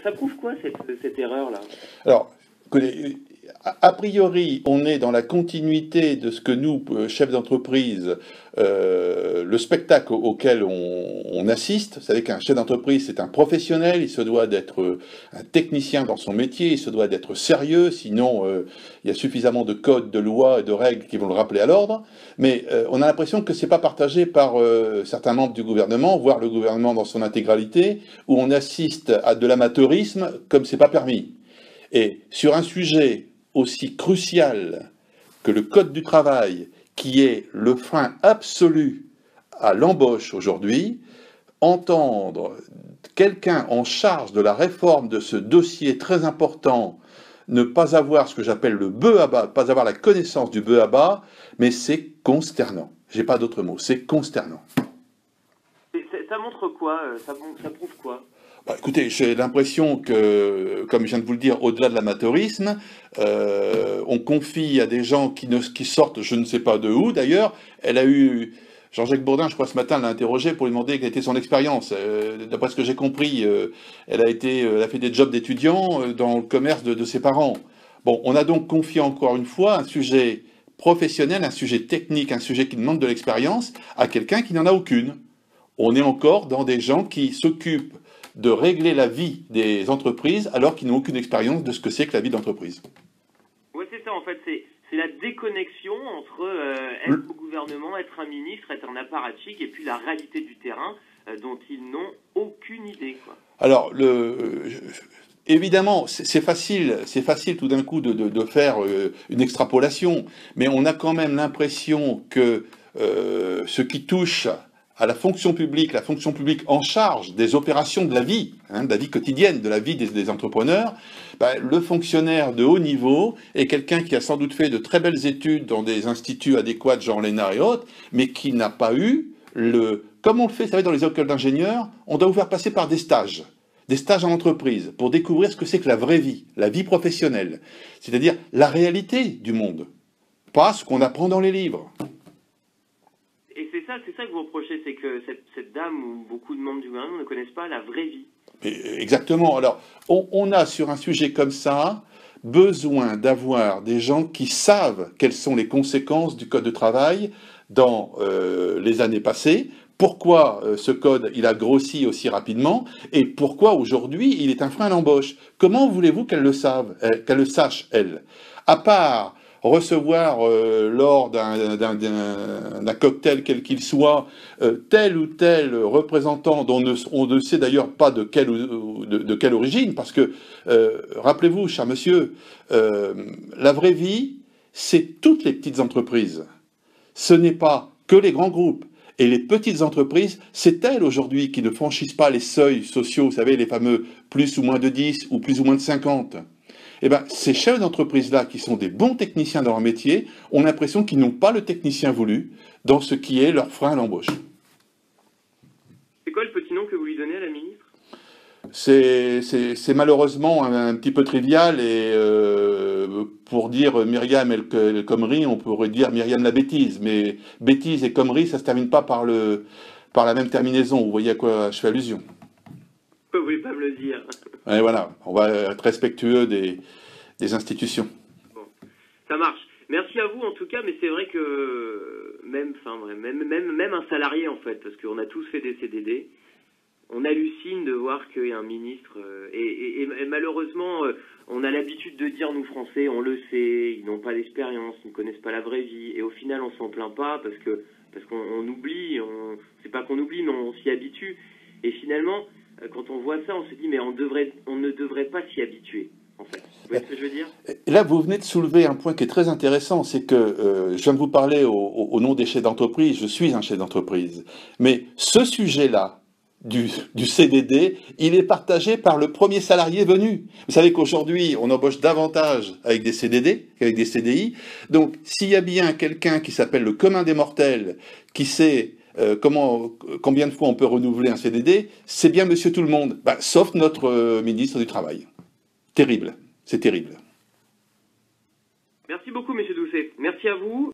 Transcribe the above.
ça prouve quoi cette erreur-là? Alors, a priori, on est dans la continuité de ce que nous, chefs d'entreprise, le spectacle auquel on assiste. Vous savez qu'un chef d'entreprise, c'est un professionnel, il se doit d'être un technicien dans son métier, il se doit d'être sérieux, sinon il y a suffisamment de codes, de lois et de règles qui vont le rappeler à l'ordre. Mais on a l'impression que c'est pas partagé par certains membres du gouvernement, voire le gouvernement dans son intégralité, où on assiste à de l'amateurisme comme c'est pas permis. Et sur un sujet aussi crucial que le Code du travail, qui est le frein absolu à l'embauche aujourd'hui, entendre quelqu'un en charge de la réforme de ce dossier très important ne pas avoir ce que j'appelle le bœuf à bas, pas avoir la connaissance du bœuf à bas, mais c'est consternant. J'ai pas d'autre mot, c'est consternant. Ça montre quoi? Ça prouve quoi? Écoutez, j'ai l'impression que, comme je viens de vous le dire, au-delà de l'amateurisme, on confie à des gens qui sortent, je ne sais pas de où d'ailleurs. Elle a eu, Jean-Jacques Bourdin, je crois ce matin, l'a interrogé pour lui demander quelle était son expérience. D'après ce que j'ai compris, elle a fait des jobs d'étudiant dans le commerce de ses parents. Bon, on a donc confié encore une fois un sujet professionnel, un sujet technique, un sujet qui demande de l'expérience à quelqu'un qui n'en a aucune. On est encore dans des gens qui s'occupent de régler la vie des entreprises alors qu'ils n'ont aucune expérience de ce que c'est que la vie d'entreprise. Oui, c'est ça, en fait, c'est la déconnexion entre être au gouvernement, être un ministre, être un apparatchik, et puis la réalité du terrain dont ils n'ont aucune idée, quoi. Alors, évidemment, c'est facile tout d'un coup de faire une extrapolation, mais on a quand même l'impression que ce qui touche à la fonction publique en charge des opérations de la vie quotidienne, de la vie des entrepreneurs, le fonctionnaire de haut niveau est quelqu'un qui a sans doute fait de très belles études dans des instituts adéquats, genre l'ENA et autres, mais qui n'a pas eu comme on le fait, vous savez, dans les écoles d'ingénieurs, on doit vous faire passer par des stages en entreprise, pour découvrir ce que c'est que la vraie vie, la vie professionnelle, c'est-à-dire la réalité du monde, pas ce qu'on apprend dans les livres. C'est ça que vous reprochez, c'est que cette dame ou beaucoup de membres du gouvernement ne connaissent pas la vraie vie. Exactement. Alors, on a sur un sujet comme ça besoin d'avoir des gens qui savent quelles sont les conséquences du Code du travail dans les années passées, pourquoi ce code il a grossi aussi rapidement et pourquoi aujourd'hui il est un frein à l'embauche. Comment voulez-vous qu'elle le sache, elle? À part recevoir lors d'un cocktail quel qu'il soit tel ou tel représentant dont on ne sait d'ailleurs pas de quelle origine, parce que rappelez-vous, cher monsieur, la vraie vie, c'est toutes les petites entreprises. Ce n'est pas que les grands groupes. Et les petites entreprises, c'est elles aujourd'hui qui ne franchissent pas les seuils sociaux, vous savez, les fameux plus ou moins de 10 ou plus ou moins de 50. Eh bien, ces chefs d'entreprise-là, qui sont des bons techniciens dans leur métier, ont l'impression qu'ils n'ont pas le technicien voulu dans ce qui est leur frein à l'embauche. C'est quoi le petit nom que vous lui donnez à la ministre? C'est malheureusement un petit peu trivial, et pour dire Myriam El Khomri, on pourrait dire Myriam la bêtise, mais bêtise et Khomri, ça ne se termine pas par la même terminaison. Vous voyez à quoi je fais allusion? Vous ne voulez pas me le dire. Et voilà, on va être respectueux des institutions. Bon, ça marche. Merci à vous en tout cas, mais c'est vrai que même un salarié en fait, parce qu'on a tous fait des CDD, on hallucine de voir qu'il y a un ministre, et malheureusement, on a l'habitude de dire, nous Français, on le sait, ils n'ont pas d'expérience, ils ne connaissent pas la vraie vie, et au final on s'en plaint pas parce qu'on oublie, c'est pas qu'on oublie, mais on s'y habitue, et finalement, quand on voit ça, on se dit, mais on ne devrait pas s'y habituer, en fait. Vous voyez ce que je veux dire? Là, vous venez de soulever un point qui est très intéressant, c'est que je viens de vous parler au nom des chefs d'entreprise, je suis un chef d'entreprise, mais ce sujet-là, du CDD, il est partagé par le premier salarié venu. Vous savez qu'aujourd'hui, on embauche davantage avec des CDD qu'avec des CDI. Donc, s'il y a bien quelqu'un qui s'appelle le commun des mortels, qui sait combien de fois on peut renouveler un CDD, c'est bien monsieur tout le monde, sauf notre ministre du Travail. Terrible, c'est terrible. Merci beaucoup, monsieur Doucet. Merci à vous.